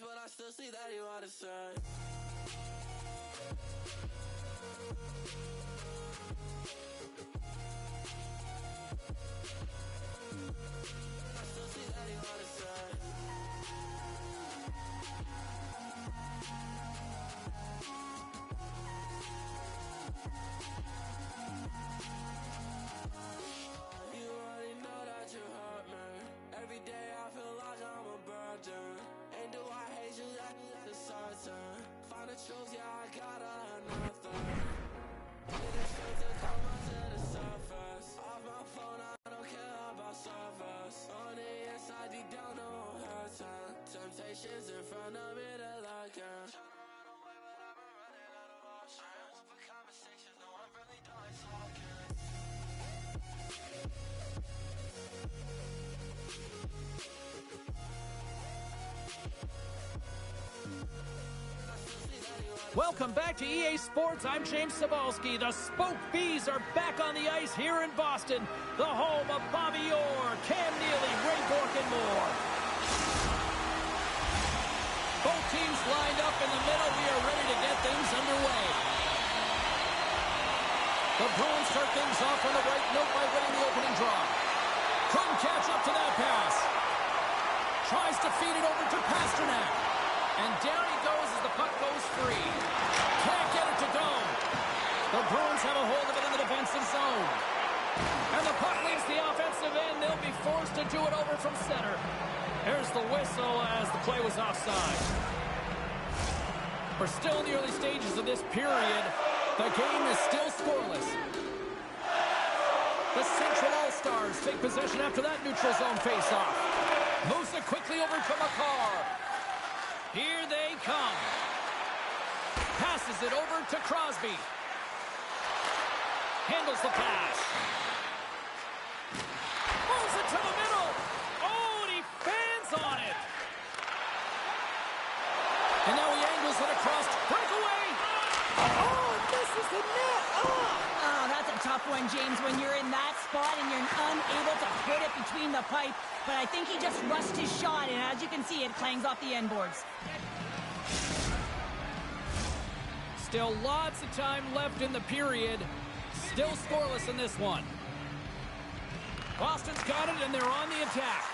But I still see that you are the same. I still see that you are the same. You already know that you hurt me. Every day I feel like I'm a burden. Do I hate you? That's certain. Find the truth, yeah, I gotta have nothing. Need the truth to come out to the surface. Off my phone, I don't care about service. On the inside, deep down, no one hurts. Temptations in front of me, they're lurking. Tryna run away, but I've been running out of options. For conversations, no, I'm really done talking. Welcome back to EA Sports. I'm James Cebulski. The Spoke Bees are back on the ice here in Boston, the home of Bobby Orr, Cam Neely, Ray Bourque, and more. Both teams lined up in the middle. We are ready to get things underway. The Bruins start things off on the right note by winning the opening draw. Couldn't catch up to that pass. Tries to feed it over to Pasternak. And down he goes as the puck goes free. Can't get it to go. The Bruins have a hold of it in the defensive zone. And the puck leaves the offensive end. They'll be forced to do it over from center. There's the whistle as the play was offside. We're still in the early stages of this period. The game is still scoreless. The Central All-Stars take possession after that neutral zone face-off. Moves it quickly over to McCarr. Here they come. Passes it over to Crosby. Handles the pass. Moves it to the middle. Oh, and he fans on it. And now he angles it across. Breakaway. Oh, misses the net. Oh, that's a tough one, James, when you're in that spot and you're unable to put it between the pipe. But I think he just rushed his shot, and as you can see, it clangs off the end boards. Still lots of time left in the period. Still scoreless in this one. Boston's got it, and they're on the attack.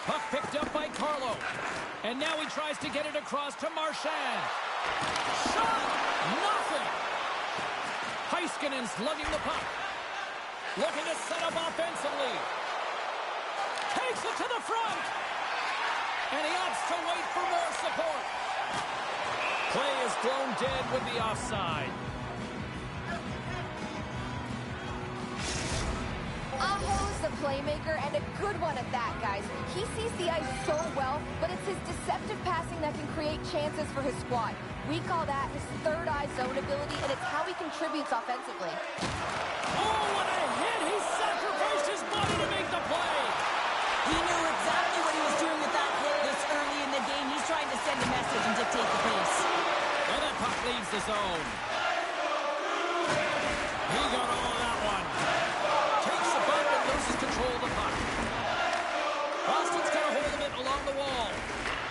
Puck picked up by Carlo. And now he tries to get it across to Marchand. Shot! Nothing! Heiskanen's lugging the puck. Looking to set up offensively. Takes it to the front. And he opts to wait for more support. Play is blown dead with the offside. Aho's the playmaker, and a good one at that, guys. He sees the ice so well, but it's his deceptive passing that can create chances for his squad. We call that his third eye zone ability, and it's how he contributes offensively. Oh, what a hit! He sacrificed his body to make the play! He knew exactly what he was doing with that hit this early in the game. He's trying to send a message and dictate the pace. And that puck leaves the zone. He got all of that one. Takes the bump and loses control of the puck. Boston's got a hold of it along the wall.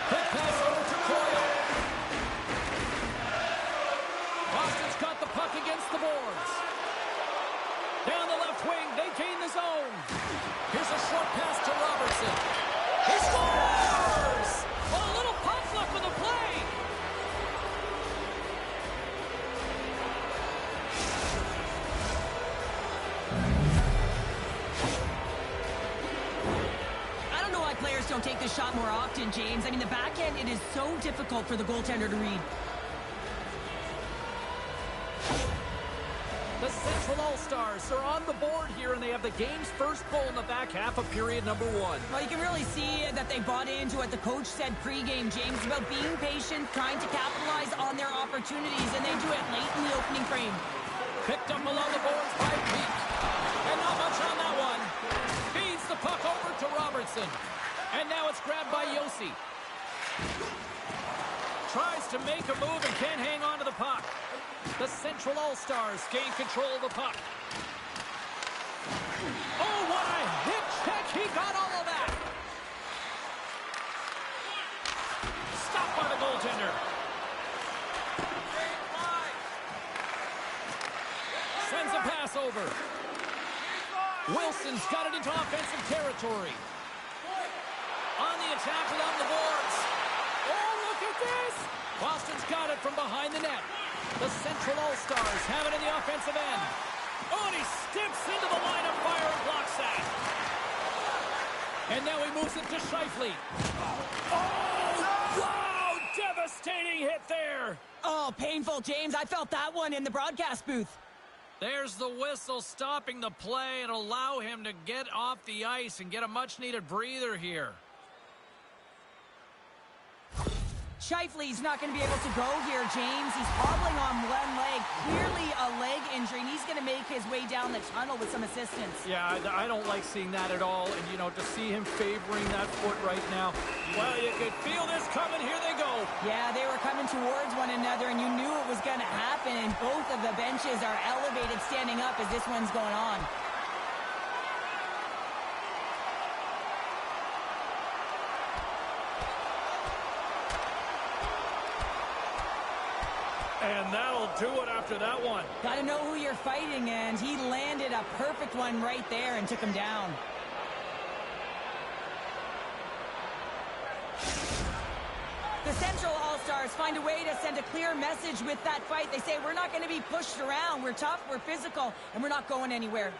Quick pass over to Coyle. Boston's got the puck against the boards. Down the left wing, they gain the zone. Here's a short pass to Robertson. He scores! A little puck luck with the play. players don't take this shot more often, James. I mean, the backhand, it is so difficult for the goaltender to read. The Central All-Stars are on the board here, and they have the game's first goal in the back half of period number 1. Well, you can really see that they bought into what the coach said pregame, James, about being patient, trying to capitalize on their opportunities, and they do it late in the opening frame. Picked up along the boards by Peak. And not much on that one. Feeds the puck over to Robertson. And now it's grabbed by Yossi. Tries to make a move and can't hang on to the puck. The Central All-Stars gain control of the puck. Oh, what a hip check. He got all of that. Stopped by the goaltender. Sends a pass over. Wilson's got it into offensive territory. On the attack along the boards. Oh, look at this. Boston's got it from behind the net. The Central All-Stars have it in the offensive end. Oh, and he steps into the line of fire and blocks that. And now he moves it to Scheifele. Oh, wow! Devastating hit there. Oh, painful, James. I felt that one in the broadcast booth. There's the whistle stopping the play and allow him to get off the ice and get a much-needed breather here. Scheifele's not going to be able to go here, James. He's hobbling on one leg, clearly a leg injury, and he's going to make his way down the tunnel with some assistance. Yeah, I don't like seeing that at all, and, you know, to see him favoring that foot right now, well, you could feel this coming. Here they go. Yeah, they were coming towards one another, and you knew it was going to happen, and both of the benches are elevated standing up as this one's going on. And that'll do it after that one. Got to know who you're fighting, and he landed a perfect one right there and took him down. The Central All-Stars find a way to send a clear message with that fight. They say, we're not going to be pushed around. We're tough, we're physical, and we're not going anywhere.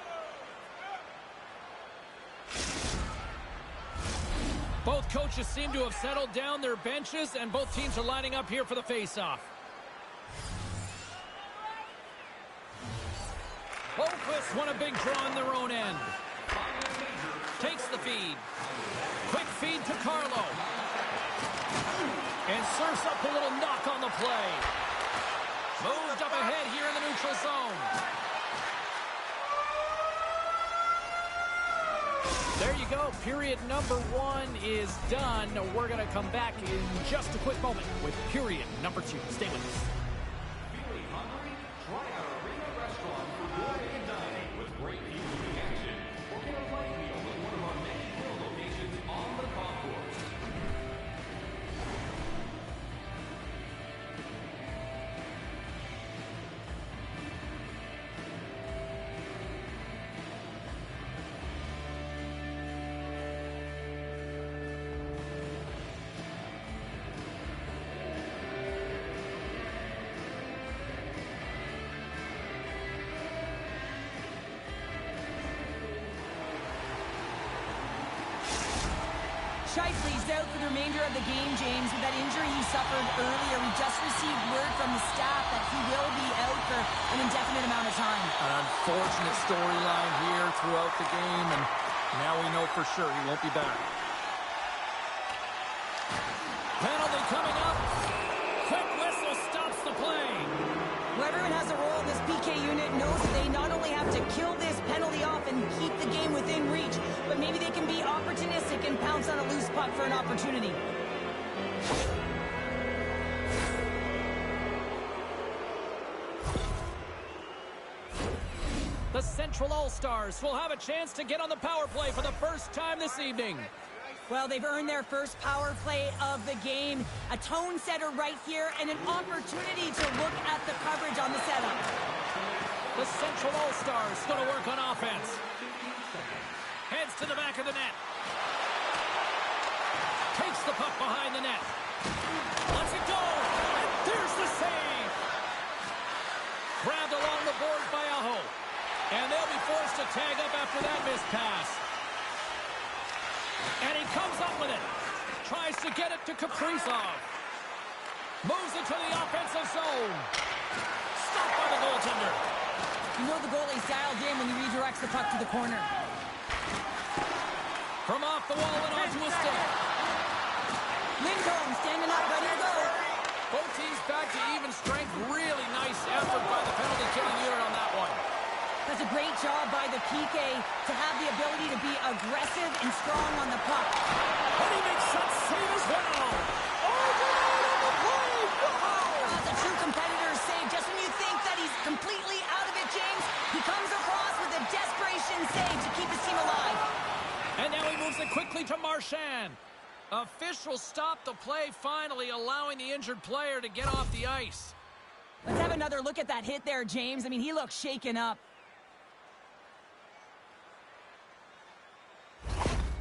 Both coaches seem to have settled down their benches, and both teams are lining up here for the face-off. Boquist won a big draw on their own end. Takes the feed. Quick feed to Carlo. And serves up a little knock on the play. Moved up ahead here in the neutral zone. There you go. Period number 1 is done. We're going to come back in just a quick moment with period number 2. Stay with us. Scheifele's out for the remainder of the game, James, with that injury he suffered earlier. We just received word from the staff that he will be out for an indefinite amount of time. An unfortunate storyline here throughout the game, and now we know for sure he won't be back. Penalty coming up. Quick whistle stops the play. Well, everyone has a role in this PK unit, knows that they not only have to kill this penalty off and keep the game within reach, but maybe they can be opportunistic and pounce on a loose puck for an opportunity. The Central All-Stars will have a chance to get on the power play for the first time this evening. Well, they've earned their first power play of the game. A tone setter right here and an opportunity to look at the coverage on the setup. The Central All-Stars going to work on offense. Heads to the back of the net. Takes the puck behind the net. Lets it go. And there's the save. Grabbed along the boards by Aho. And they'll be forced to tag up after that missed pass. And he comes up with it. Tries to get it to Kaprizov. Moves it to the offensive zone. Stopped by the goaltender. You know the goalie's dialed in when he redirects the puck to the corner. From off the wall and onto a stick. Lindholm standing up, ready to go. Both teams back to even strength. Really nice effort by the penalty killing unit on that one. That's a great job by the PK to have the ability to be aggressive and strong on the puck. And he makes that save as well. Overload on the play. Wow. That's a true competitor's save. Just when you think that he's completely out of it, James, he comes across with a desperation save to keep his team alive. And now he moves it quickly to Marchand. Officials stop the play, finally allowing the injured player to get off the ice. Let's have another look at that hit there, James. I mean, he looks shaken up.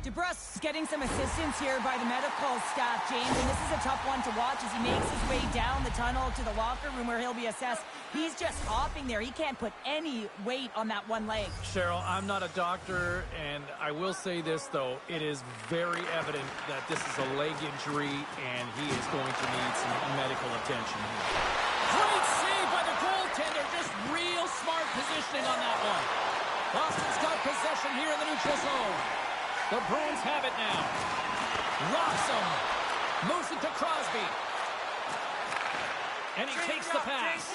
DeBrusque's getting some assistance here by the medical staff, James, and this is a tough one to watch as he makes his way down the tunnel to the locker room where he'll be assessed. He's just hopping there. He can't put any weight on that one leg. Cheryl, I'm not a doctor, and I will say this, though. It is very evident that this is a leg injury, and he is going to need some medical attention here. Great save by the goaltender. Just real smart positioning on that one. Boston's got possession here in the neutral zone. The Bruins have it now. Rocks him. Moves it to Crosby. And he takes the pass.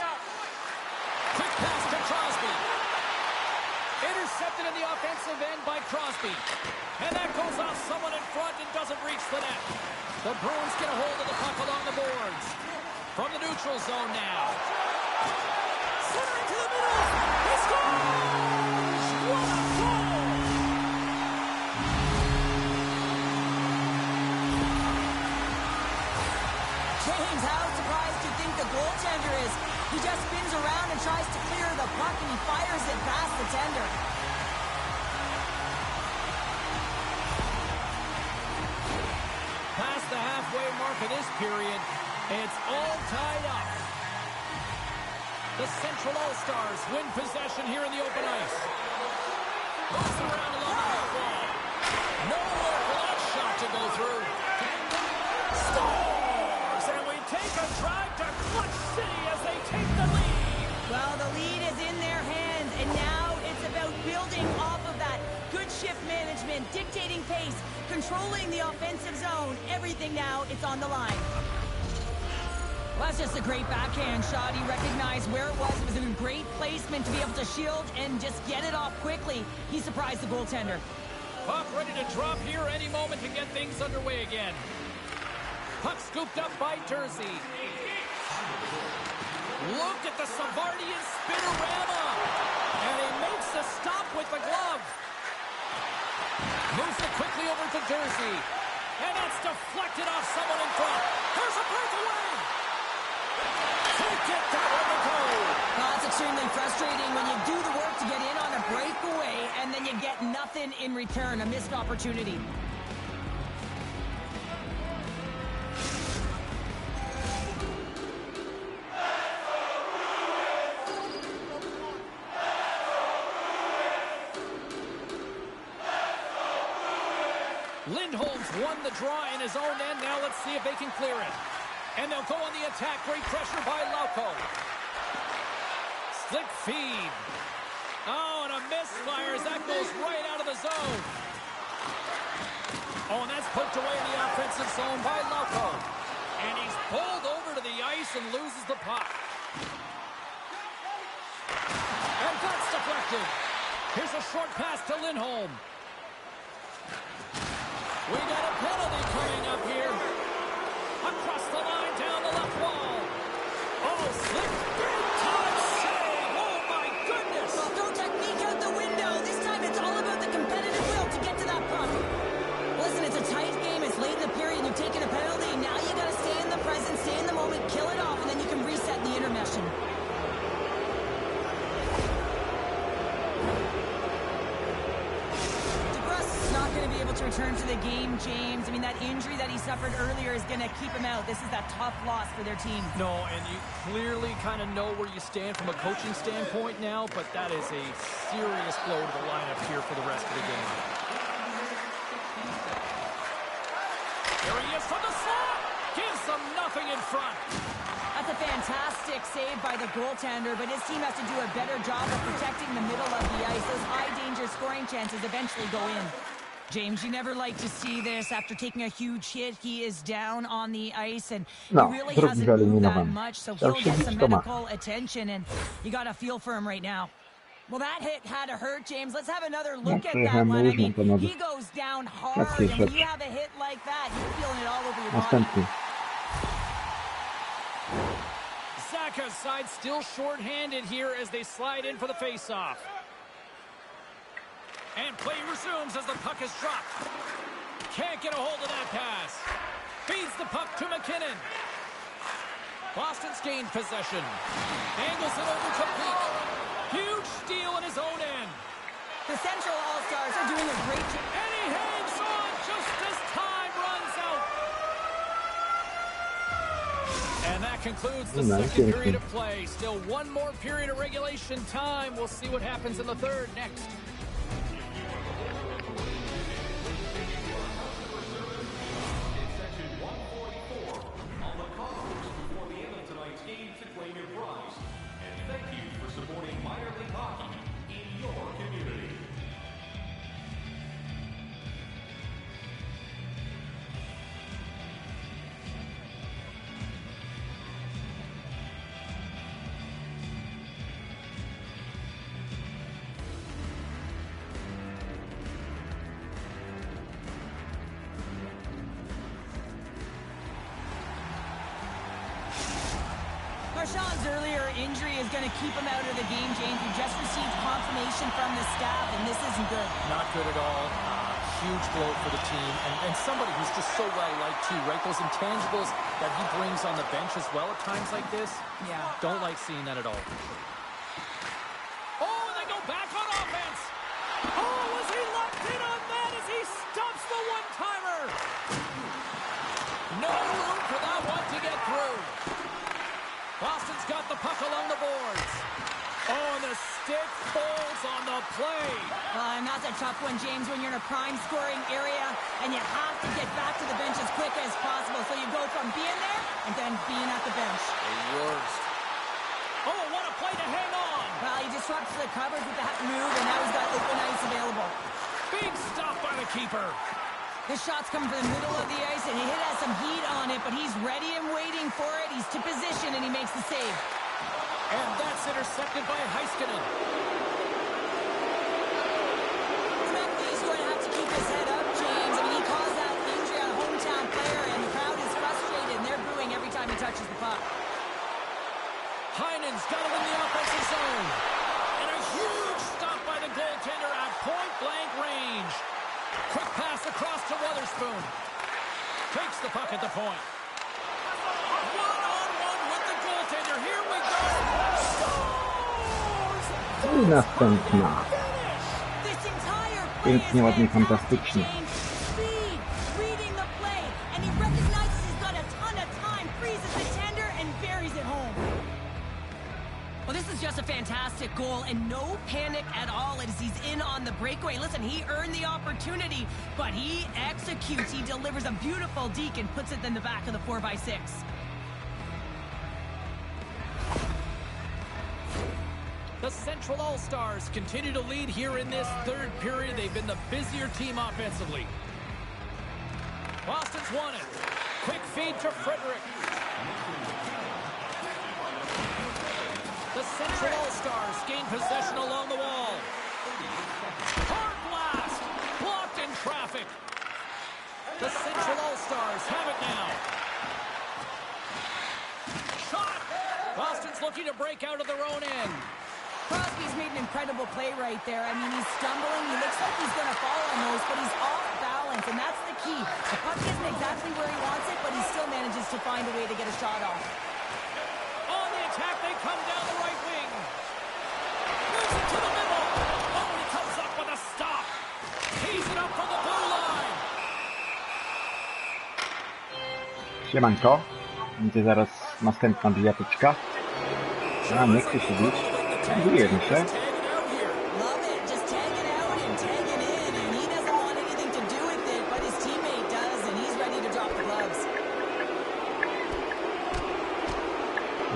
Quick pass to Crosby. Intercepted in the offensive end by Crosby. And that goes off someone in front and doesn't reach the net. The Bruins get a hold of the puck along the boards. From the neutral zone now. Centering to the middle. He scores! What a goal! James, how surprised do you think the goaltender is? He just spins around and tries to clear the puck, and he fires it past the tender. Past the halfway mark of this period, it's all tied up. The Central All-Stars win possession here in the open ice. Moves around along the half wall. Nowhere for that shot to go through. Scores! And we take a drive to Clutch City as they take the lead. Well, the lead is in their hands, and now it's about building off of that. Good shift management, dictating pace, controlling the offensive zone. Everything now, it's on the line. Well, that's just a great backhand shot. He recognized where it was. It was in a great placement to be able to shield and just get it off quickly. He surprised the goaltender. Puck ready to drop here any moment to get things underway again. Puck scooped up by Jersey. Look at the Savardian spinorama. And he makes the stop with the glove. Moves it quickly over to Jersey. And that's deflected off someone in front. There's a breakaway. Take it, that one to go. Well, it's extremely frustrating when you do the work to get in on a breakaway and then you get nothing in return, a missed opportunity. Lindholm's won the draw in his own end. Now let's see if they can clear it. And they'll go on the attack. Great pressure by Lauko. Slick feed. Oh, and a misfire as that goes right out of the zone. Oh, and that's poked away in the offensive zone by Lauko. And he's pulled over to the ice and loses the puck. And that's deflected. Here's a short pass to Lindholm. We got a penalty coming up here. Across the line, down the left wall. Oh, slick, big time save. Oh, my goodness. Well, throw technique out the window. This time it's all about the competitive will to get to that puck. Listen, it's a tight game. It's late in the period. You've taken a penalty. Now you got to stay in the present, stay in the moment, kill it off, and then you can reset the intermission. To return to the game, James. I mean, that injury that he suffered earlier is going to keep him out. This is that tough loss for their team. No, and you clearly kind of know where you stand from a coaching standpoint now, but that is a serious blow to the lineup here for the rest of the game. Here he is from the slot. Gives them nothing in front. That's a fantastic save by the goaltender, but his team has to do a better job of protecting the middle of the ice. Those high-danger scoring chances eventually go in. James, you never like to see this. After taking a huge hit, he is down on the ice, and he really hasn't moved that much, so he'll get some medical attention, and you got a feel for him right now. Well, that hit had to hurt, James. Let's have another look at that one. I mean, he goes down hard, and when you have a hit like that, you're feeling it all over your body. Zaka's side still short-handed here as they slide in for the face-off. And play resumes as the puck is dropped. Can't get a hold of that pass. Feeds the puck to McKinnon. Boston's gained possession. Angles it over to Peak. Huge steal in his own end. The Central All-Stars are doing a great job. And he hangs on just as time runs out. And that concludes the second period of play. Still one more period of regulation time. We'll see what happens in the third next. Marchand's earlier injury is going to keep him out of the game, James. We just received confirmation from the staff, and this isn't good. Not good at all. Huge blow for the team, and somebody who's just so well-liked, too, right? Those intangibles that he brings on the bench as well at times like this. Yeah. Don't like seeing that at all. Oh, and they go back on offense. Oh, was he locked in on that as he stumps the one-timer? No room for that one to get through. Boston's got the puck along the boards. Oh, and the stick falls on the play. And that's a tough one, James, when you're in a prime scoring area and you have to get back to the bench as quick as possible. So you go from being there and then being at the bench. The worst. Oh, what a play to hang on. Well, he disrupts the coverage with that move, and now he's got open ice available. Big stop by the keeper. This shot's coming from the middle of the ice, and he has some heat on it, but he's ready and waiting for it. He's to position, and he makes the save. And that's intercepted by Heiskanen. He's going to have to keep his head up, James. I mean, he caused that injury on a hometown player, and the crowd is frustrated, and they're booing every time he touches the puck. Heinen's got it in the offensive zone. And a huge stop by the goaltender at point-blank range. Quick pass across to Weatherspoon. Takes the puck at the point. One-on-one with the goaltender. Here we go. I następna. Pięknie, ładnie, fantastycznie. Reading the play, and he recognizes he's got a ton of time, freezes the tender, and buries it home. Well, this is just a fantastic goal, and no panic at all as he's in on the breakaway. Listen, he earned the opportunity, but he executes. He delivers a beautiful deke and puts it in the back of the 4x6. The Central All-Stars continue to lead here in this third period. They've been the busier team offensively. Boston's won it. Quick feed to Frederick. The Central All-Stars gain possession along the wall. Hard blast. Blocked in traffic. The Central All-Stars have it now. Shot. Boston's looking to break out of their own end. Crosby's made an incredible play right there. I mean, he's stumbling. He looks like he's going to fall on those, but he's off balance, and that's the key. The puck isn't exactly where he wants it, but he still manages to find a way to get a shot off. On the attack, they come down the right wing. Moves it to the middle. Oh, he comes up with a stop. Tees it up from the blue line. Siemanko. Będzie zaraz następna bijatyczka. A, nie chcę się bić. Bijemy się. Drop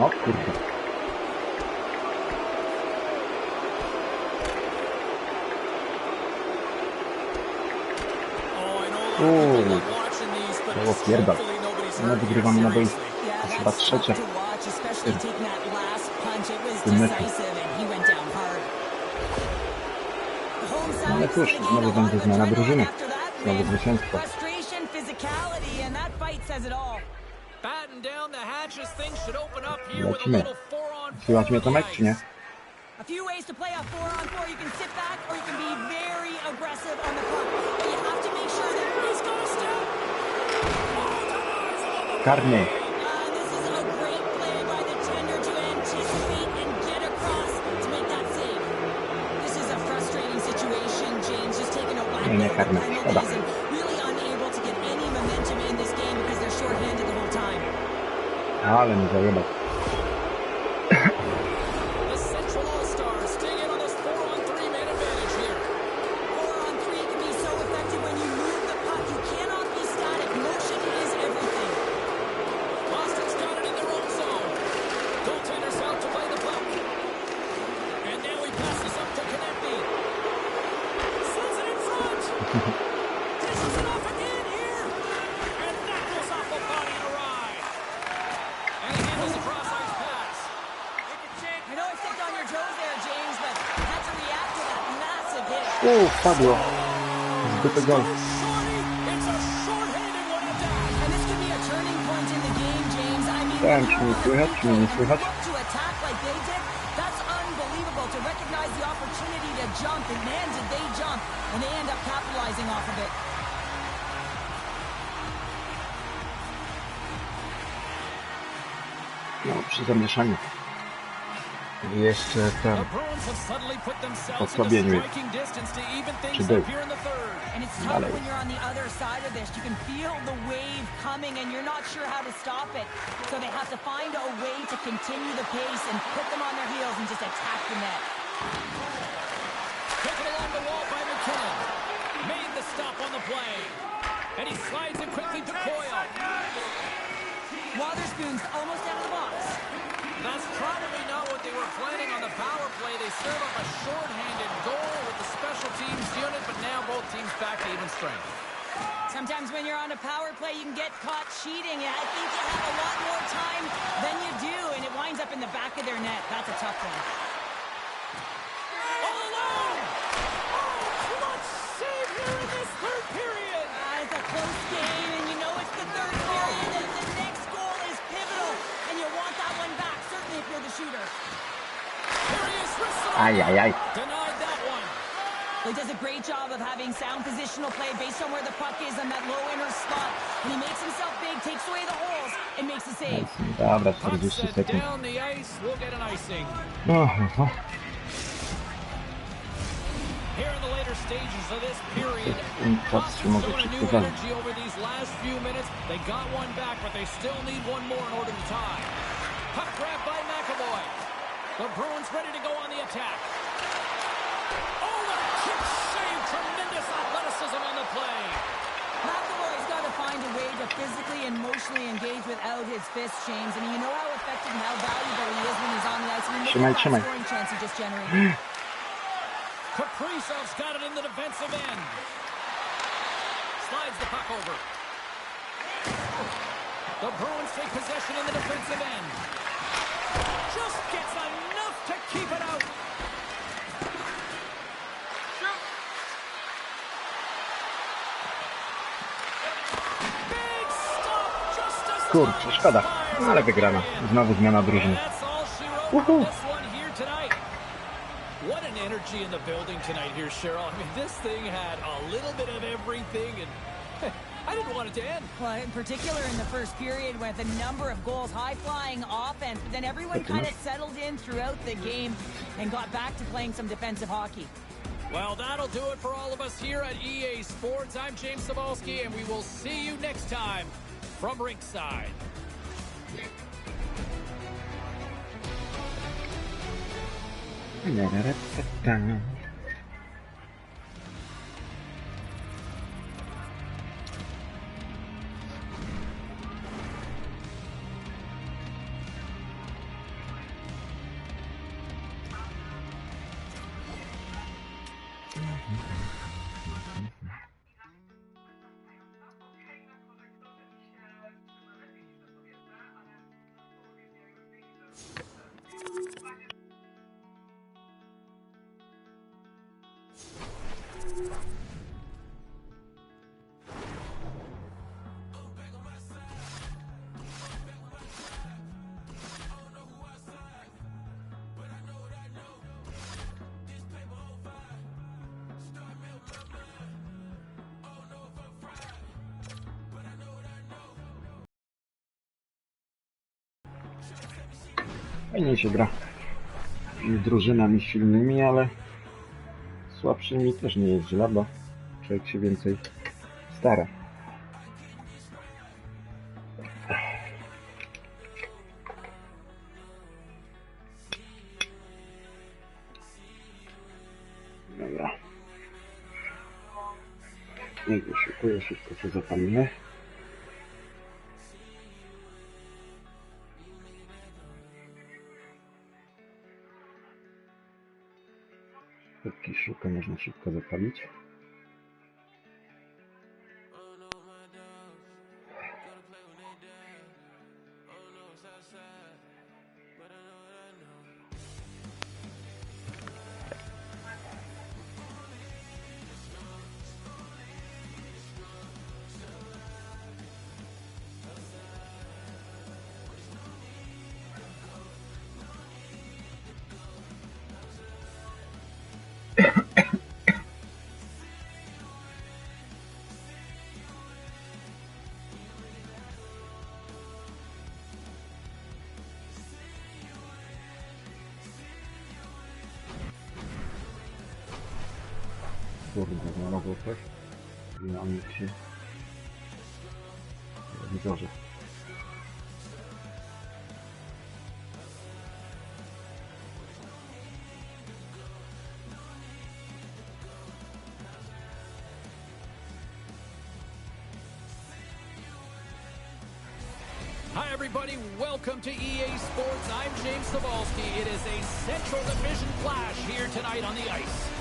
O kurde. O pierdol. No wygrywamy na boisku. To jest chyba trzecia. W tym meczu. No ale cóż, znowu będzie zmiana drużyny. Znowu zwycięstwo. Lecimy. Słychać mnie Tomek, czy nie? A few ways to play a 4-on-4. You can sit back or you can be very aggressive on the puck. But you have to make sure that he's going to step. Karny. This is a great play by the tender to anticipate and get across to make that save. This is a frustrating situation. James just taking a whack Nie, karny. Szkoda. and really unable to get any momentum in this game because they're short-handed the whole time. Ale mi zajebał. Padło. Zbyty gol. Chciałem, czy mnie słychać, czy mnie nie słychać? No, przy zamieszaniu. Jeszcze ten osłabieniu przybył. Dalej. Waterspoon's almost out of the box. That's probably not what they were planning on the power play. They serve up a short-handed goal with the special teams unit, but now both teams back to even strength. Sometimes when you're on a power play, you can get caught cheating. And I think you have a lot more time than you do, and it winds up in the back of their net. That's a tough one. All alone! Oh, clutch save here in this third period! It's a close game, and you know it's the third period, and the next goal is pivotal, and you want that one back, certainly if you're the shooter. Here he is, Ay, ay, ay. denied that one. He does a great job of having sound positional play based on where the puck is on that low inner spot. And he makes himself big, takes away the holes, and makes a save. Dobra, Puck 40 set sekund. down the ice, we'll get an icing. Here in the later stages of this period, Boston's showing a new energy over these last few minutes. They got one back, but they still need one more in order to tie. Puck grab by McAvoy. The Bruins ready to go on the attack. Oh, what a kick save! Tremendous athleticism on the play. McAvoy's got to find a way to physically and emotionally engage without his fists, James. I mean, you know how effective and how valuable he is when he's on the ice. I mean, look at that scoring chance he just generated. Kaprizov's got it in the defensive end. Slides the puck over. The Bruins take possession in the defensive end. Just gets enough to keep it out. Big stop just as Kurczę, szkoda. Ale wygrana. Znowu zmiana drużyny. What an energy in the building tonight here, Cheryl. I mean, this thing had a little bit of everything, and I didn't want it to end. Well, in particular in the first period with a number of goals, high-flying offense, but then everyone kind of settled in throughout the game and got back to playing some defensive hockey. Well, that'll do it for all of us here at EA Sports. I'm James Cebulski, and we will see you next time from Rinkside. Fajnie się gra z drużynami silnymi, ale słabszymi też nie jest źle, bo człowiek się więcej stara. Dobra. Niech wyszukuje, szybko się zapalimy. Póki szuka, można szybko zapalić. Kurde, znalazło coś. Wynamy się w telewizorze. Hi everybody, welcome to EA Sports. I'm James Cebulski. It is a Central Division clash here tonight on the ice.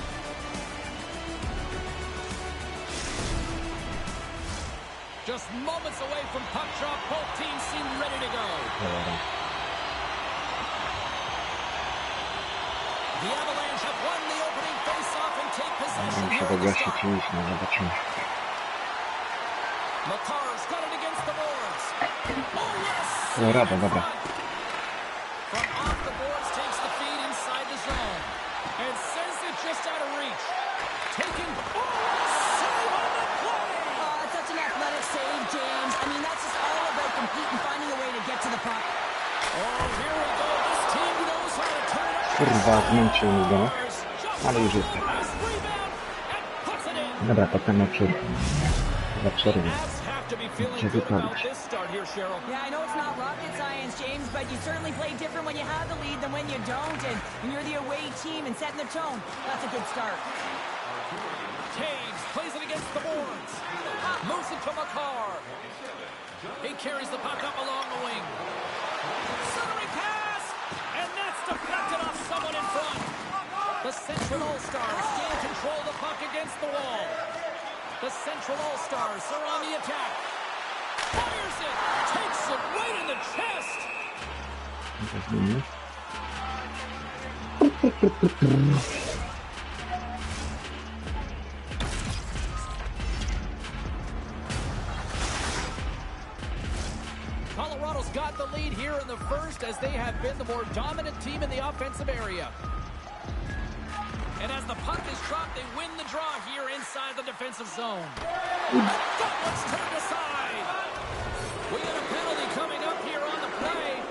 Just moments away from puck drop, both teams seem ready to go. The Avalanche have won the opening face-off and take possession here at the start. Makar's got it against the boards. Oh yes! Rada, dobra. From off the boards takes the feed inside the zone. And sends it just out of reach. Taking... save on the play! Such an athletic save, James. I mean, that's just all about competing, finding a way to get to the puck. Oh, here we go. This team knows how to turn it up. Kurwa, zmęczył mi go. Ale już jest. Dobra, potem na przerwę. Za przerwę. Gdzie wypalić? Yeah, I know it's not rocket science, James, but you certainly play different when you have the lead than when you don't. And when you're the away team and setting the tone, that's a good start. Taves plays it against the boards. Moves it to Makar. He carries the puck up along the wing. Centering pass! And that's deflected off someone in front. The Central All-Stars gain control of the puck against the wall. The Central All-Stars are on the attack. Fires it! Takes it right in the chest! Colorado's got the lead here in the first as they have been the more dominant team in the offensive area. And as the puck is dropped, they win the draw here inside the defensive zone. That one's turned aside. We got a penalty coming up here on the play.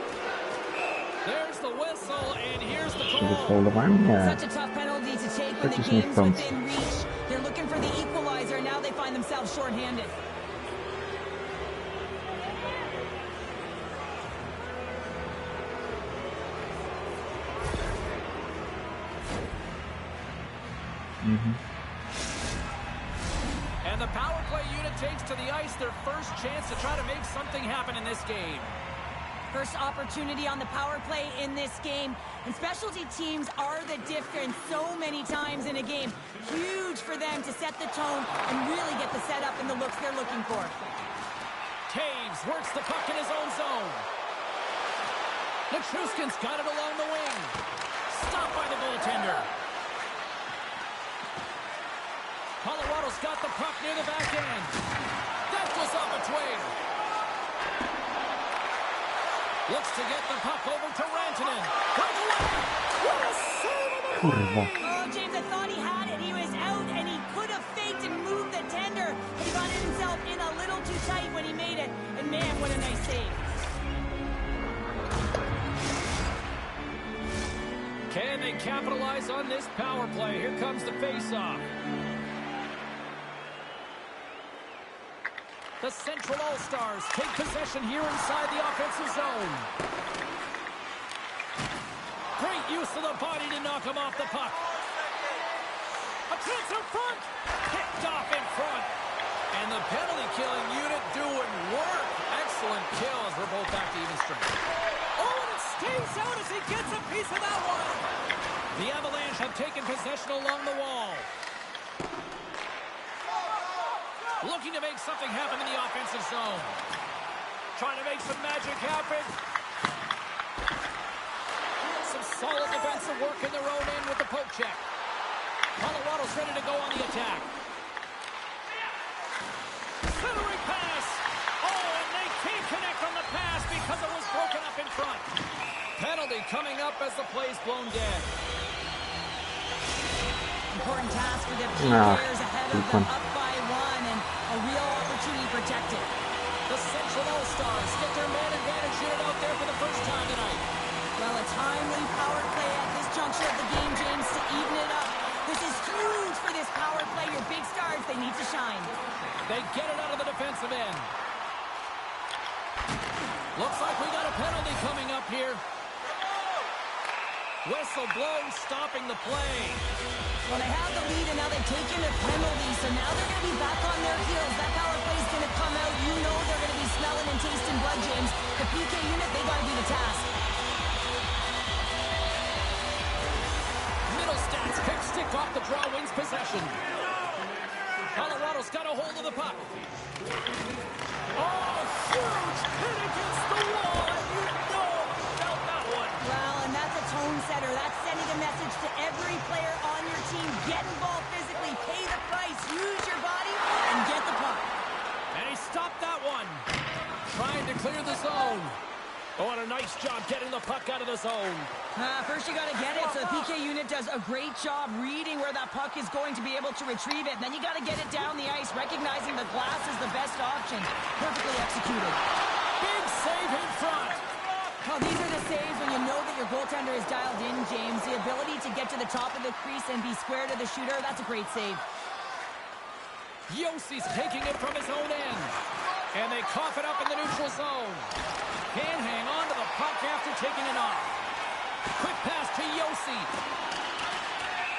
There's the whistle, and here's the call. Such a tough penalty to take when the game's within reach. They're looking for the equalizer, and now they find themselves shorthanded. And the power play unit takes to the ice their first chance to try to make something happen in this game. First opportunity on the power play in this game. And specialty teams are the difference so many times in a game. Huge for them to set the tone and really get the setup and the looks they're looking for. Taves works the puck in his own zone. Nichushkin's got it along the wing. Stopped by the goaltender. Colorado's got the puck near the back end. That goes off its wing. Looks to get the puck over to Rantanen. Right away. What a save! Oh, James, I thought he had it. He was out, and he could have faked and moved the tender. But he got himself in a little too tight when he made it. And man, what a nice save. they capitalize on this power play. Here comes the face-off. The Central All-Stars take possession here inside the offensive zone. Great use of the body to knock him off the puck. A chance in front. Picked off in front. And the penalty-killing unit doing work. Excellent kills. We're both back to even strength. Oh, and it stays out as he gets a piece of that one. The Avalanche have taken possession along the wall. Looking to make something happen in the offensive zone. Trying to make some magic happen. Some solid defensive work in their own end with the poke check. Colorado's ready to go on the attack. Centering pass. Oh, and they can't connect on the pass because it was broken up in front. Penalty coming up as the play's blown dead. Important task for the players ahead of them, up by one, and a real opportunity protected. The Central All-Stars get their man advantage unit out there for the first time tonight. Well, a timely power play at this juncture of the game, James, to even it up. This is huge for this power play. Your big stars, they need to shine. They get it out of the defensive end. Looks like we got a penalty coming up here. Whistle blown, stopping the play. Well, they have the lead, and now they've taken a penalty, so now they're going to be back on their heels. That power play is going to come out. You know they're going to be smelling and tasting blood, James. The PK unit, they got to do the task. Middle stats, pick stick off the draw, wins possession. Colorado's got a hold of the puck. Oh, huge hit against the wall, and you know about that one. Well, and that's a tone setter. That's sending a message to every player on your team. Get involved physically, pay the price, use your body, and get the puck. And he stopped that one. Trying to clear the zone. Oh, and a nice job getting the puck out of the zone. First you got to get it, so the PK unit does a great job reading where that puck is going to be able to retrieve it. And then you got to get it down the ice, recognizing the glass is the best option. Perfectly executed. Big save in front. Well, these are the saves when you know that your goaltender is dialed in, James. The ability to get to the top of the crease and be square to the shooter, that's a great save. Yossi's taking it from his own end. And they cough it up in the neutral zone. Can't hang on to the puck after taking it off. Quick pass to Josi.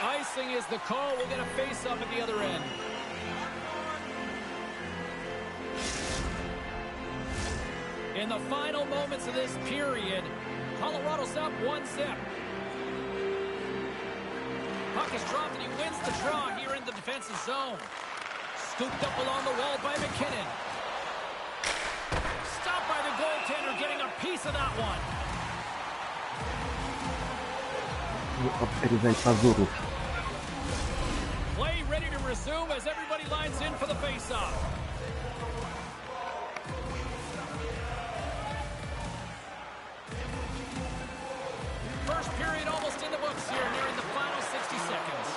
Icing is the call. We'll get a face-up at the other end. In the final moments of this period, Colorado's up 1-0. Puck is dropped and he wins the draw here in the defensive zone. Scooped up along the wall by McKinnon. Stopped by the goaltender, getting a piece of that one. Play ready to resume as everybody lines in for the face-off. First period almost in the books here, nearing the final 60 seconds.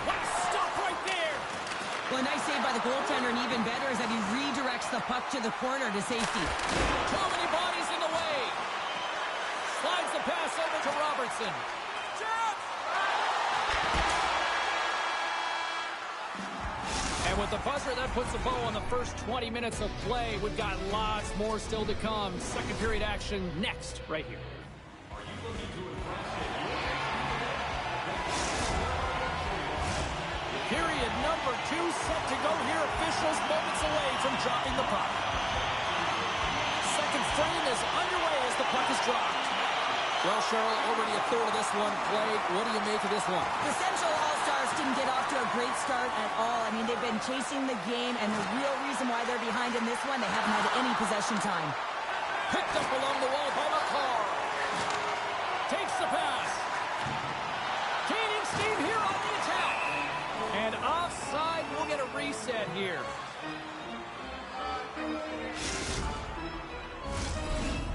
What a stop right there! Well, a nice save by the goaltender, and even better is that he redirects the puck to the corner to safety. Too many bodies in the way. Slides the pass over to Robertson. And with the buzzer, that puts a bow on the first 20 minutes of play. We've got lots more still to come. Second period action next, right here. Period number 2 set to go here. Officials moments away from dropping the puck. Second frame is underway as the puck is dropped. Well, Cheryl, already a third of this one played. What do you make of this one? The Central All-Stars didn't get off to a great start at all. I mean, they've been chasing the game, and the real reason why they're behind in this one, they haven't had any possession time. Picked up along the wall by McCarr. Takes the pass. Gaining steam here on the attack. And offside, we'll get a reset here.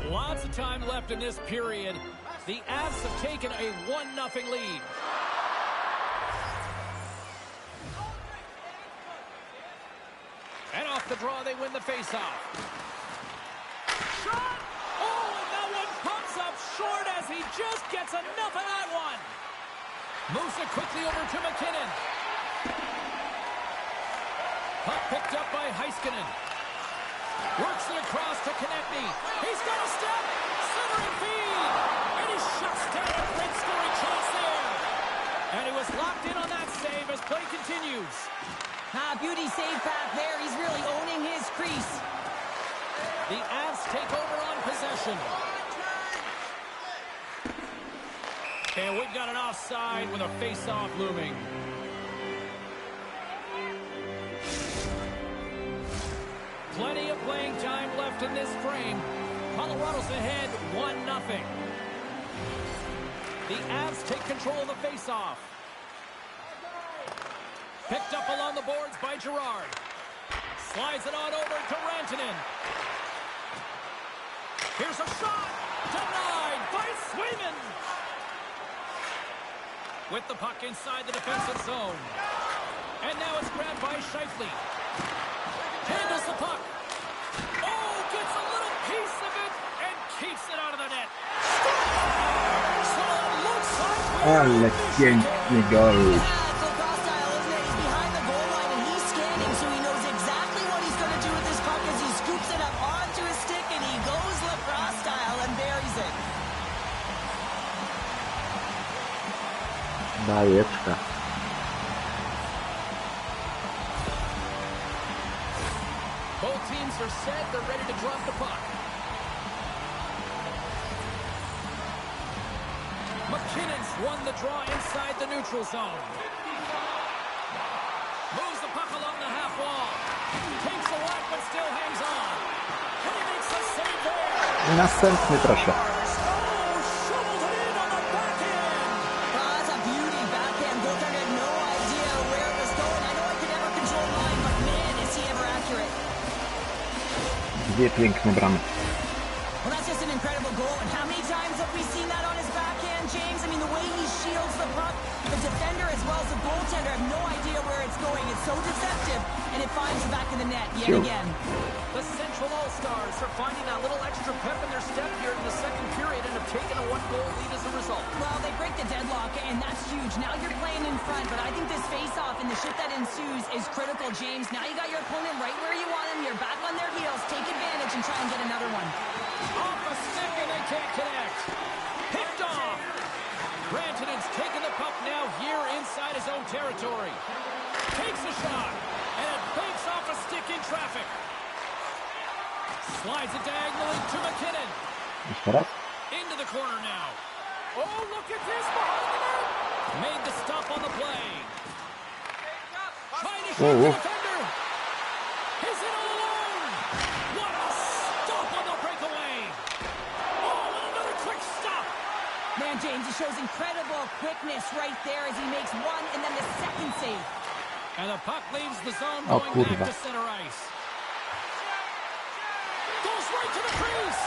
Lots of time left in this period. The Avs have taken a 1-0 lead. And off the draw, they win the faceoff. Shot! Oh, and that one pumps up short as he just gets enough of that one. Moves it quickly over to McKinnon. Puck picked up by Heiskanen. Works it across to Konechny. He's got a step. Centering feed. And he shuts down a great scoring chance there. And he was locked in on that save as play continues. Beauty save back there. He's really owning his crease. The Avs take over on possession. And we've got an offside with a face-off looming. Plenty of playing time left in this frame. Colorado's ahead 1-0. The Avs take control of the face-off. Picked up along the boards by Girard. Slides it on over to Rantanen. Here's a shot. Denied by Swayman. With the puck inside the defensive zone. And now it's grabbed by Scheifele. Handles the puck. Oh, gets a little piece of it and keeps it out of the net. So it looks like Ale piękny gol. Bajeczka. Both teams are set. They're ready to drop the puck. McKinnon's won the draw inside the neutral zone. Moves the puck along the half wall. Takes a whack but still hangs on. And he makes a save there. Następny proszę. Dwie piękne bramy. Well, that's just an incredible goal. And how many times have we seen that on his backhand, James? I mean, the way he shields the puck, the defender as well as the goaltender have no idea where it's going. It's so deceptive, and it finds the back of the net yet again. The Central All-Stars are finding that little extra pep in their step here in the second period and have taken a one-goal lead as a result. Well, they break the deadlock, and that's huge. Now you're playing in front, but I think this face-off and the shift that ensues is critical, James. Now you got your opponent right where you want him. You're back on their heels. Take advantage and try and get another one. Off a stick, and they can't connect. Picked off. Rantanen's taking the puck now here inside his own territory. Takes a shot, and it banks off a stick in traffic. Slides it diagonally to McKinnon. Into the corner now. Oh, look at this behind the net. Made the stop on the play. Trying to shoot the defender. He's in all alone. What a stop on the breakaway. Oh, and another quick stop. Man, James, he shows incredible quickness right there as he makes one and then the second save. And the puck leaves the zone going back to center ice. Goes right to the crease.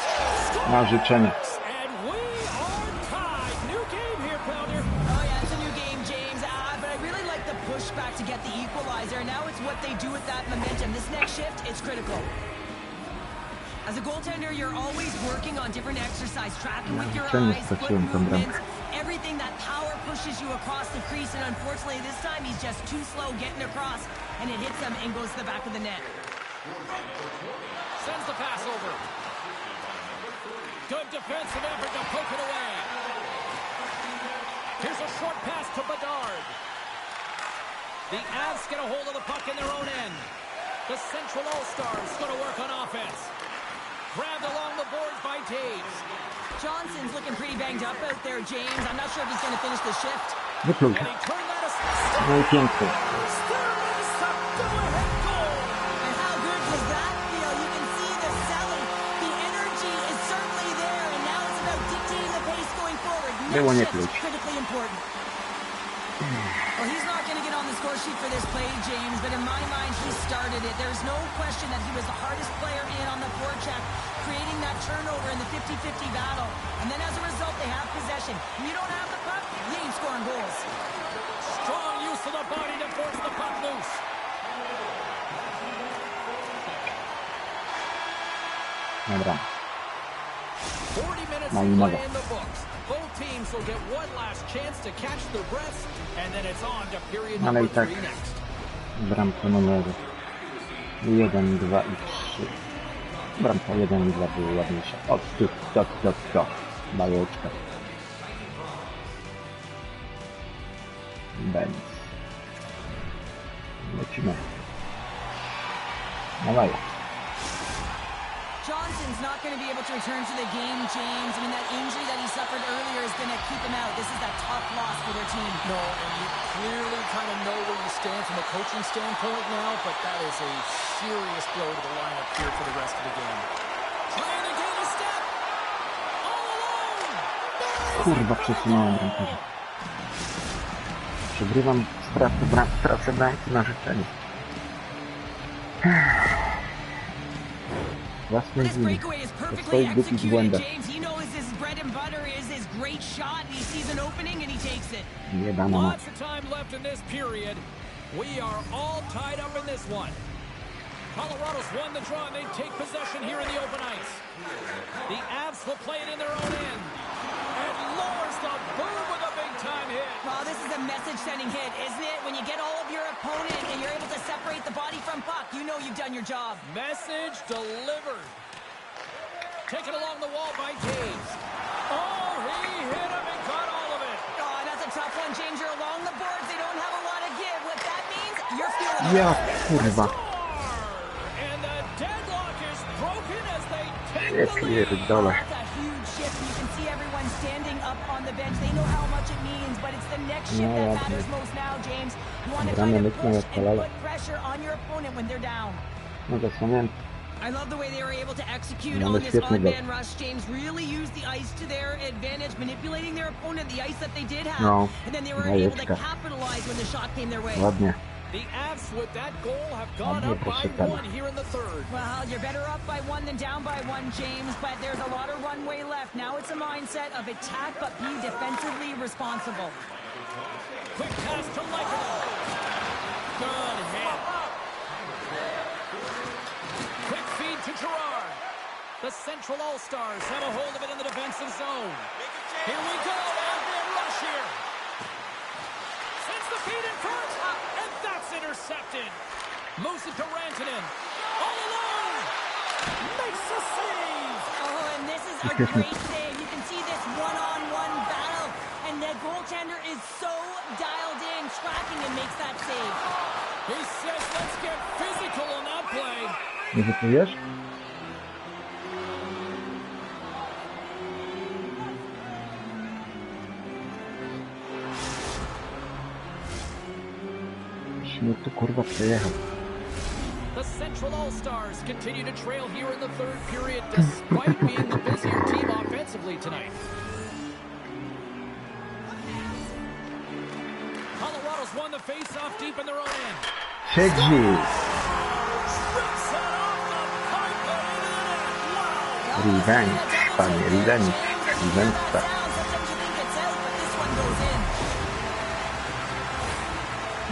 Na życzenie. And we are tied. New game here, Powder. Oh, yeah, it's a new game, James. But I really like the pushback to get the equalizer. Now it's what they do with that momentum. This next shift, it's critical. As a goaltender, you're always working on different exercise, tracking with your eyes, foot movements, everything that power pushes you across the crease, and unfortunately this time he's just too slow getting across, and it hits him and goes to the back of the net. Sends the pass over. Good defensive effort to poke it away. Here's a short pass to Bedard. The Avs get a hold of the puck in their own end. The Central All-Stars going to work on offense. Grabbed along the boards by Taves. Johnson's looking pretty banged up out there, James. I'm not sure if he's going to finish the shift. Wyklucza. No i piękny. And how good does that feel? You can see the selling. The energy is certainly there, and now it's about dictating the pace going forward. Było nie Next pluć. shift, critically important. Well, he's not going to get on the score sheet for this play, James, but in my mind, he started it. There's no question that he was the hardest player in on the forecheck, creating that turnover in the 50-50 battle. And then as a result, they have possession. When you don't have the puck, you ain't scoring goals. Strong use of the body to force the puck loose. Dobra. 40 minutes malinowa. Ale i tak bramka numer 1, 2 i 3. Bramka 1 i 2 były ładniejsze. O, to. Bajeczka. Benz. Lecimy. Dawaj. Johnson's not going to be able to return to the game, James. I mean, that injury that he suffered earlier is going to keep him out. This is a tough loss for their team. No, and you clearly kind of know where you stand from a coaching standpoint now, but that is a serious blow to the lineup here for the rest of the game. Trying to gain a step. All alone. Kurwa, przesunąłem bramkarza. Przegrywam, tracę bramki na życzenie. Własnej This winy. breakaway is To perfectly swoich głupich executed, błędach. James. He knows his bread and butter is his great shot, and he sees an opening, and he takes it. Jebana mać. Lots of time left in this period. We are all tied up in this one. Colorado's won the draw, and they take possession here in the open ice. The Avs will play it in their own end. And lowers the boom with a big-time hit. Well, this is a message-sending hit, isn't it? When you get all of your opponent and you're able to separate the body from puck, you know you've done your job. Message delivered. Taken along the wall by Taves. Oh, he hit him and got all of it. Oh, that's a tough one, James. You're along the boards. They don't have a lot of give. What that means, you're feeling it. Ja, kurwa. And the deadlock is broken as they take Ja the lead. pierdolę. That's a huge shift. You can see everyone standing up on the bench. They know how much it means, but it's the next shift that matters most now, James. You want to kind of push and put pressure on your opponent when they're down. No zasłaniam. I love the way they were able to execute No, on that's this good, odd man rush, James. Really used the ice to their advantage, manipulating their opponent, the ice that they did have. No, And then they were able to bajeczka. capitalize when the shot came their way. Ładnie. The Avs with that goal have gone Ładnie, up by proszę pana. one here in the third. Well, you're better up by one than down by one, James, but there's a lot of runway left. Now it's a mindset of attack, but be defensively responsible. Quick pass to Michael. Good hit. Quick feed to Gerard. The Central All-Stars have a hold of it in the defensive zone. Here we go. Admin rush here. Sends the feed in front. And that's intercepted. Moves it to Rantanen. All alone. Makes the save. Oh, and this is a great save. You can see this one-on-one battle, and the goaltender is so dialed in, tracking and makes that save. He says, let's get physical on that play. Nie wypujesz? Musimy tu kurwa przejechać. The Central All-Stars continue to trail here in the third period despite being the busier team offensively tonight. Colorado's won the face-off deep in their own end. Siedzi! Strips that off the pipe and into the net. Wow! Revenge, panie, revenge. Revenge, tak. Sometimes you think it's out, but this one goes in.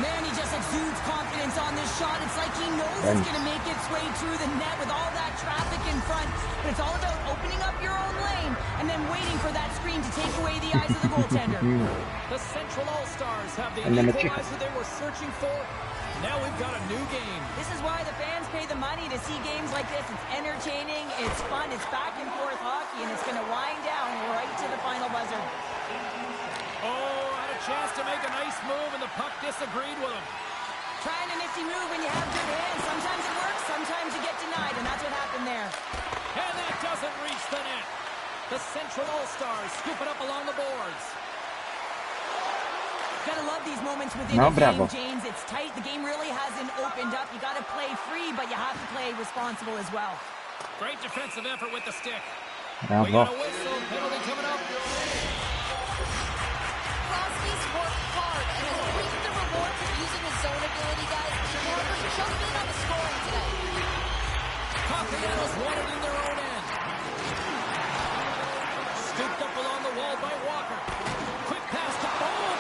Man, he just exudes confidence on this shot. It's like he knows it's going to make its way through the net with all that traffic in front. But it's all about opening up your own lane and then waiting for that screen to take away the eyes of the goaltender. The Central All-Stars have the And then it's equalizer they were searching for. Now we've got a new game. This is why the fans pay the money to see games like this. It's entertaining, it's fun, it's back and forth hockey, and it's going to wind down right to the final buzzer. Oh, had a chance to make a nice move, and the puck disagreed with him. Trying a nifty move when you have good hands. Sometimes it works, sometimes you get denied, and that's what happened there. And that doesn't reach the net. The Central All-Stars scoop it up along the boards. Gotta love these moments within No, a bravo. game, James. It's tight. The game really hasn't opened up. You gotta play free, but you have to play responsible as well. Great defensive effort with the stick. We Brawo. got a whistle, penalty coming up. Crosby's worked hard and has reaped the rewards of using his zone ability, guys. However, just in on the scoring today. Castellanos won it in their own end. Scooped up along the wall by Walker. Quick pass to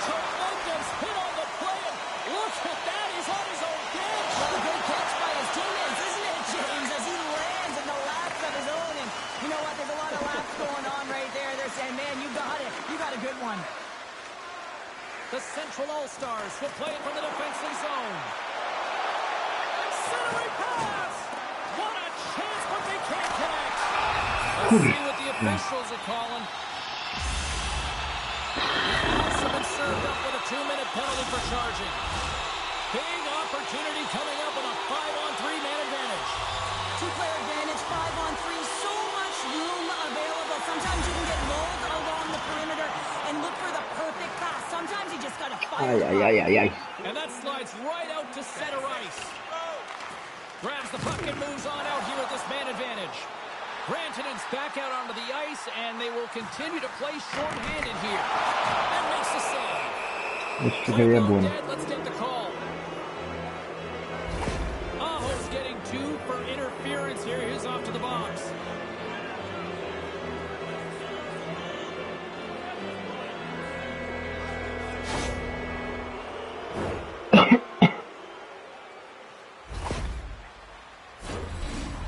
tremendous hit on the play. Look at that, he's on his own bench. Well, a good catch by his teammates, isn't it, James? As he lands in the laps of his own. And you know what? There's a lot of laps going on right there. and man, you got it. You got a good one. The Central All-Stars will play it from the defensive zone. Centering pass! What a chance, but they can't connect. Let's see what the officials are calling. They also been served up with a 2-minute penalty for charging. Big opportunity coming up with a 5-on-3 man advantage. Two-player advantage, 5-on-3, so much room available. Sometimes you can get lulled along the perimeter and look for the perfect pass. Sometimes you just gotta fire. And that slides right out to center ice. Grabs the puck and moves on out here with this man advantage. Rantanen's back out onto the ice, and they will continue to play short-handed here. And makes the save. Let's get the call. Aho's getting 2 for interference here. He's off to the box.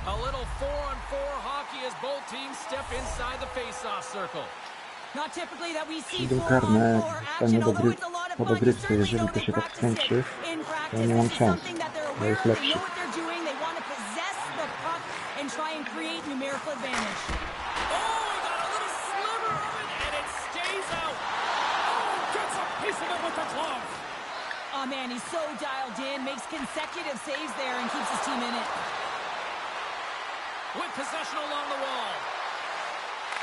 A little 4-on-4 hockey as both teams step inside the face-off circle. Not typically that we see Idą karne, dostanie po dogrywce, jeżeli to się tak skończy, to nie mam szans. To jest lepszy. And try and create numerical advantage. Oh, he got a little sliver of it, and it stays out. Oh, gets a piece of it with the glove. Oh, man, he's so dialed in, makes consecutive saves there and keeps his team in it. With possession along the wall.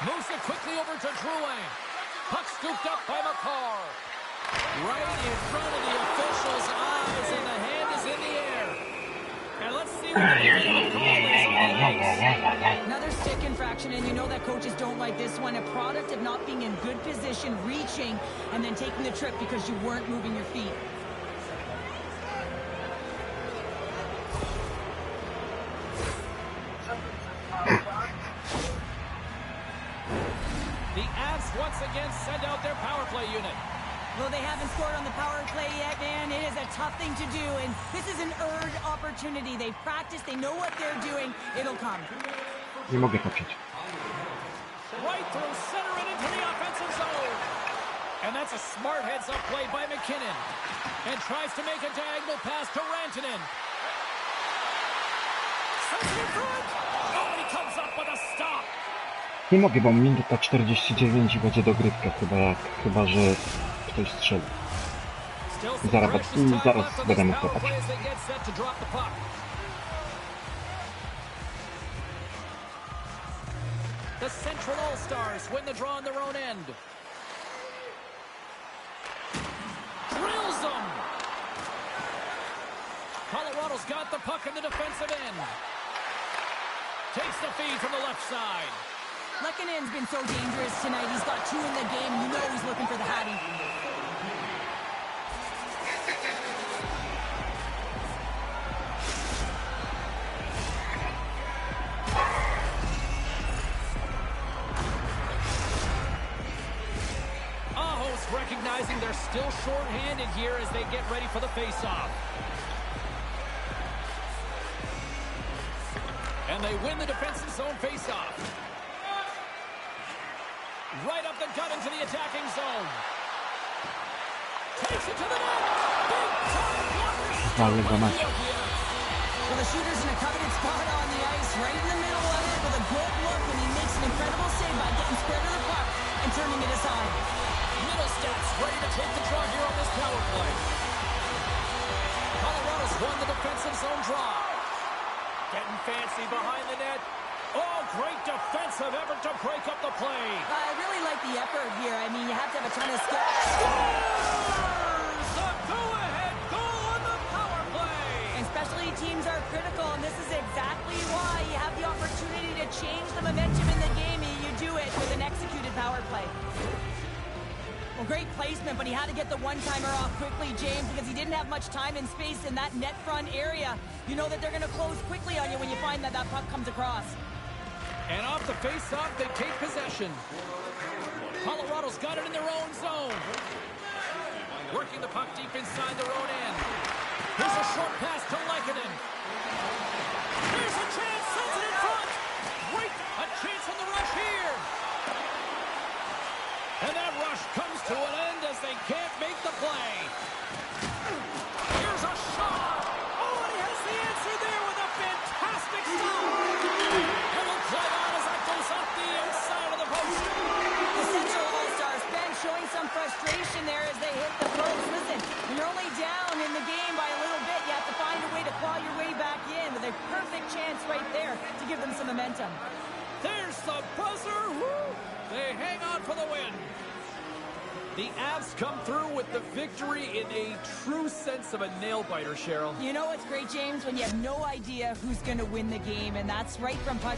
Moves it quickly over to Drouin. Puck scooped up by McCarr. Right in front of the official's eyes, and the hand is in the air. And let's see what the final call is. Another stick infraction, and you know that coaches don't like this one. A product of not being in good position, reaching, and then taking the trip because you weren't moving your feet. The Avs once again send out their power play unit. Well, they haven't scored on the power play yet, man. It is a tough thing to do, and this is an earned opportunity. They've practiced, they know what they're doing. It'll come. Nie mogę patrzeć. Right through center and into the offensive zone. And that's a smart heads-up play by McKinnon. And tries to make a diagonal pass to Rantanen. Sends it in front. Oh, and he comes up with a stop. Nie mogę, bo minuta 49 i będzie dogrywka, chyba że ktoś strzeli. Zaraz będę mógł kopać. The Central All-Stars win the draw on their own end. Drills them. Colorado's got the puck in the defensive end. Takes the feed from the left side. Lekkonen's been so dangerous tonight. He's got 2 in the game. You know he's looking for the Hattie. Aho's recognizing they're still short-handed here as they get ready for the face-off. And they win the defensive zone face-off. Right up the gut into the attacking zone. Takes it to the net. Big time blocker. Well, the shooter's in a coveted spot on the ice, right in the middle of it with a good look, and he makes an incredible save by getting square to the puck and turning it aside. Middlestats ready to take the draw here on this power play. Colorado's won the defensive zone draw. Getting fancy behind the net. Oh, great defensive effort to break up the play. I really like the effort here. I mean, you have to have a ton of skill. Scores! The go-ahead goal on the power play. And specialty teams are critical, and this is exactly why you have the opportunity to change the momentum in the game, and you do it with an executed power play. Well, great placement, but he had to get the one-timer off quickly, James, because he didn't have much time and space in that net front area. You know that they're going to close quickly on you when you find that that puck comes across. And off the face-off, they take possession. Colorado's got it in their own zone. Working the puck deep inside their own end. Here's a short pass to Lekkonen. Here's a chance, sends it in front. Great, a chance on the rush here. There's the buzzer. Woo! They hang on for the win. The Avs come through with the victory in a true sense of a nail-biter, Cheryl. You know what's great, James? When you have no idea who's going to win the game, and that's right from puck.